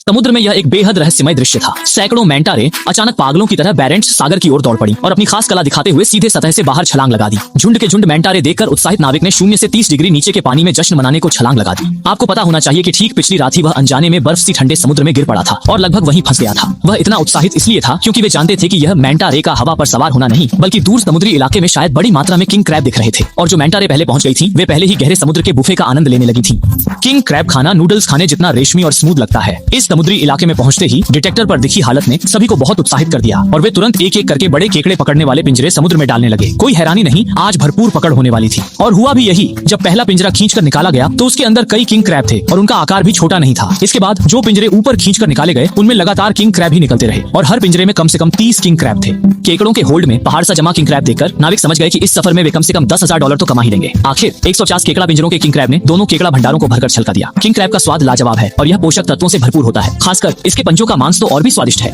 समुद्र में यह एक बेहद रहस्यमय दृश्य था। सैकड़ों मेंटारे अचानक पागलों की तरह बैरेंट्स सागर की ओर दौड़ पड़ी और अपनी खास कला दिखाते हुए सीधे सतह से बाहर छलांग लगा दी। झुंड के झुंड मेंटारे देखकर उत्साहित नाविक ने 0 से 30 डिग्री नीचे के पानी में जश्न मनाने को छलांग लगा दी। आपको पता होना चाहिए कि ठीक पिछली रात ही वह अनजाने में बर्फ सी ठंडे समुद्र में गिर पड़ा था और लगभग वहीं फंस गया था। वह इतना उत्साहित इसलिए था क्योंकि वे जानते थे कि यह मेंटारे का हवा पर सवार होना नहीं बल्कि दूर समुद्री इलाके में शायद बड़ी मात्रा में किंग क्रैब दिख रहे थे। और जो मेंटारे पहले पहुंच गई थी वे पहले ही गहरे समुद्र के बुफे का आनंद लेने लगी थी। किंग क्रैब खाना नूडल्स खाने जितना रेशमी और स्मूथ लगता है। इस समुद्री इलाके में पहुंचते ही डिटेक्टर पर दिखी हालत ने सभी को बहुत उत्साहित कर दिया और वे तुरंत एक एक करके बड़े केकड़े पकड़ने वाले पिंजरे समुद्र में डालने लगे। कोई हैरानी नहीं, आज भरपूर पकड़ होने वाली थी। और हुआ भी यही। जब पहला पिंजरा खींचकर निकाला गया तो उसके अंदर कई किंग क्रैब थे और उनका आकार भी छोटा नहीं था। इसके बाद जो पिंजरे ऊपर खींचकर निकाले गए उनमें लगातार किंग क्रैब ही निकलते रहे और हर पिंजरे में कम से कम 30 किंग क्रैब थे। केकड़ों के होल्ड में पहाड़ सा जमा किंग क्रैब देखकर नाविक समझ गए कि इस सफर में वे कम से कम $10,000 तो कमा ही लेंगे। आखिर 150 केकड़ा पिंजरों के किंग क्रैब ने दोनों केकड़ा भंडारों को भरकर छलका दिया। किंग क्रैब का स्वाद लाजवाब है और यह पोषक तत्वों से भरपूर होता है। खासकर इसके पंजों का मांस तो और भी स्वादिष्ट है।